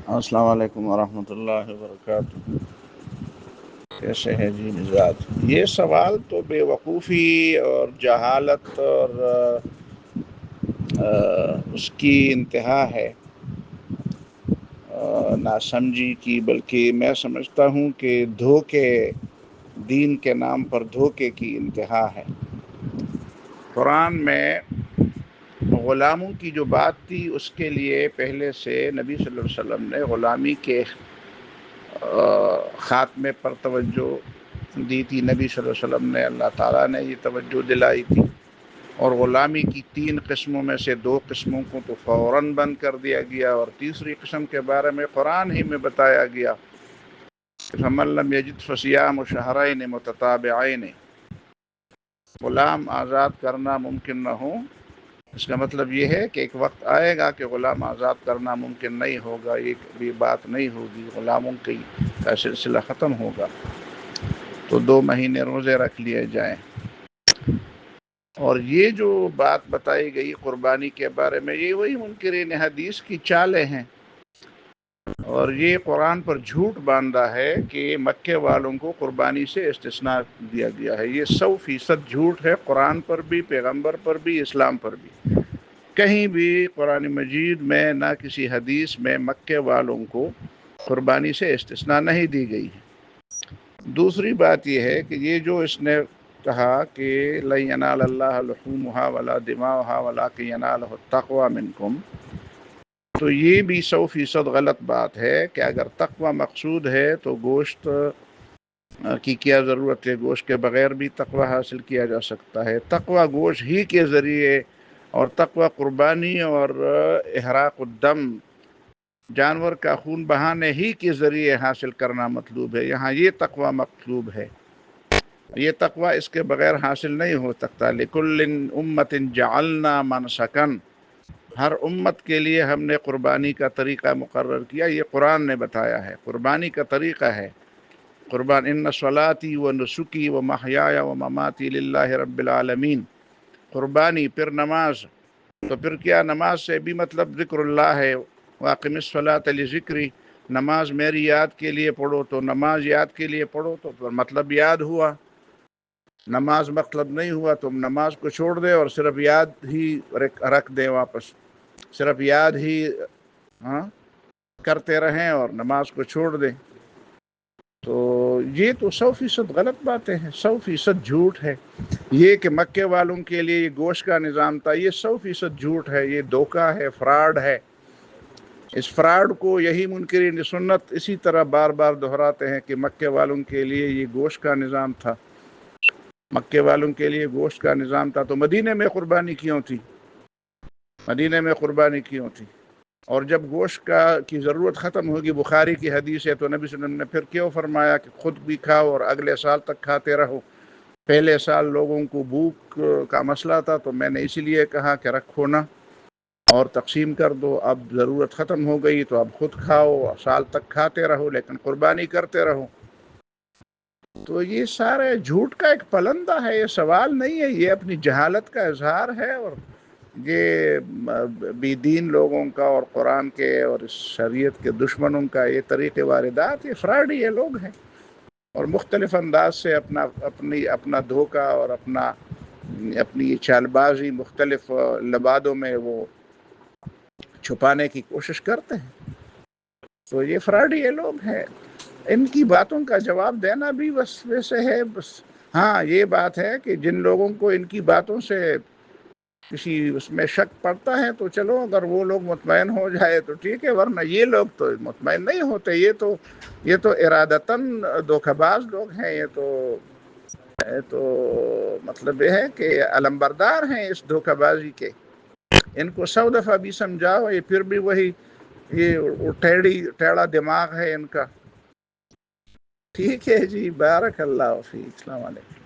السلام علیکم ورحمۃ اللہ وبرکاتہ۔ کیسے ہیں جی مزاج؟ یہ سوال تو بے وقوفی اور جہالت اور اس کی انتہا ہے، ناسمجھی کی، بلکہ میں سمجھتا ہوں کہ دھوکے، دین کے نام پر دھوکے کی انتہا ہے۔ قرآن میں غلاموں کی جو بات تھی اس کے لیے پہلے سے نبی صلی اللہ علیہ وسلم نے غلامی کے خاتمے پر توجہ دی تھی۔ نبی صلی اللہ علیہ وسلم نے، اللہ تعالیٰ نے یہ توجہ دلائی تھی، اور غلامی کی 3 قسموں میں سے 2 قسموں کو تو فوراً بند کر دیا گیا، اور تیسری قسم کے بارے میں قرآن ہی میں بتایا گیا، فَمَن لَّمْ يَجِدْ فَصِيَامُ شَهْرَيْنِ مُتَتَابِعَيْنِ۔ غلام آزاد کرنا ممکن نہ ہو، اس کا مطلب یہ ہے کہ ایک وقت آئے گا کہ غلام آزاد کرنا ممکن نہیں ہوگا، یہ بات نہیں ہوگی، غلاموں کا سلسلہ ختم ہوگا، تو 2 مہینے روزے رکھ لیے جائیں۔ اور یہ جو بات بتائی گئی قربانی کے بارے میں، یہ وہی منکرین حدیث کی چالیں ہیں، اور یہ قرآن پر جھوٹ باندھا ہے کہ مکے والوں کو قربانی سے استثناء دیا گیا ہے۔ یہ 100% جھوٹ ہے، قرآن پر بھی، پیغمبر پر بھی، اسلام پر بھی۔ کہیں بھی قرآن مجید میں نہ کسی حدیث میں مکے والوں کو قربانی سے استثناء نہیں دی گئی ہے۔ دوسری بات یہ ہے کہ یہ جو اس نے کہا کہ لَن يَنَالَ اللَّهَ لُحُومُهَا وَلَا دِمَاؤُهَا وَلَٰكِن يَنَالُهُ التَّقْوَىٰ مِنكُمْ، تو یہ بھی 100% غلط بات ہے کہ اگر تقوی مقصود ہے تو گوشت کی کیا ضرورت ہے؟ گوشت کے بغیر بھی تقوی حاصل کیا جا سکتا ہے۔ تقوی گوشت ہی کے ذریعے، اور تقوی قربانی اور احراق الدم، جانور کا خون بہانے ہی کے ذریعے حاصل کرنا مطلوب ہے۔ یہاں یہ تقوی مطلوب ہے، یہ تقوی اس کے بغیر حاصل نہیں ہو سکتا۔ لِكُلٍّ أُمَّةٍ جَعَلْنَا مَنْسَكًا، ہر امت کے لیے ہم نے قربانی کا طریقہ مقرر کیا، یہ قرآن نے بتایا ہے، قربانی کا طریقہ ہے۔ قربان ان صلاتي ونسكي ومحياي ومماتي للہ رب العالمین، قربانی، پھر نماز، تو پھر کیا نماز سے بھی مطلب ذکر اللہ ہے؟ واقم الصلاۃ لذکری، نماز میری یاد کے لیے پڑھو، تو نماز یاد کے لیے پڑھو، تو مطلب یاد ہوا۔ نماز مطلب نہیں ہوا تو نماز کو چھوڑ دے اور صرف یاد ہی رکھ دے، واپس صرف یاد ہی کرتے رہیں اور نماز کو چھوڑ دیں۔ تو یہ تو 100% غلط باتیں ہیں، 100% جھوٹ ہے۔ یہ کہ مکے والوں کے لیے یہ گوشت کا نظام تھا، یہ 100% جھوٹ ہے، یہ دھوکہ ہے، فراڈ ہے۔ اس فراڈ کو یہی منکرین سنت اسی طرح بار بار دہراتے ہیں کہ مکے والوں کے لیے یہ گوشت کا نظام تھا، مکے والوں کے لیے گوشت کا نظام تھا، تو مدینے میں قربانی کیوں تھی؟ مدینے میں قربانی کیوں تھی؟ اور جب گوشت کی ضرورت ختم ہوگی، بخاری کی حدیث ہے، تو نبی صلی اللہ علیہ وسلم نے پھر کیوں فرمایا کہ خود بھی کھاؤ اور اگلے سال تک کھاتے رہو؟ پہلے سال لوگوں کو بھوک کا مسئلہ تھا، تو میں نے اسی لیے کہا کہ رکھو نا اور تقسیم کر دو، اب ضرورت ختم ہو گئی تو اب خود کھاؤ، سال تک کھاتے رہو لیکن قربانی کرتے رہو۔ تو یہ سارے جھوٹ کا ایک پلندہ ہے، یہ سوال نہیں ہے، یہ اپنی جہالت کا اظہار ہے، اور یہ بی دین لوگوں کا اور قرآن کے اور اس شریعت کے دشمنوں کا یہ طریق واردات، یہ فراڈی یہ لوگ ہیں، اور مختلف انداز سے اپنا دھوکہ اور اپنی چال بازی مختلف لبادوں میں وہ چھپانے کی کوشش کرتے ہیں۔ تو یہ فراڈی یہ لوگ ہیں، ان کی باتوں کا جواب دینا بھی بس ویسے ہے۔ بس ہاں یہ بات ہے کہ جن لوگوں کو ان کی باتوں سے کسی اس میں شک پڑتا ہے تو چلو اگر وہ لوگ مطمئن ہو جائے تو ٹھیک ہے، ورنہ یہ لوگ تو مطمئن نہیں ہوتے، یہ تو ارادتاً دھوکہ باز لوگ ہیں، یہ تو مطلب یہ ہے کہ علمبردار ہیں اس دھوکہ بازی کے۔ ان کو 100 دفعہ بھی سمجھاؤ، یہ پھر بھی وہی، یہ ٹیڑھا دماغ ہے ان کا۔ ٹھیک ہے جی، بارک اللہ فیک، السلام علیکم۔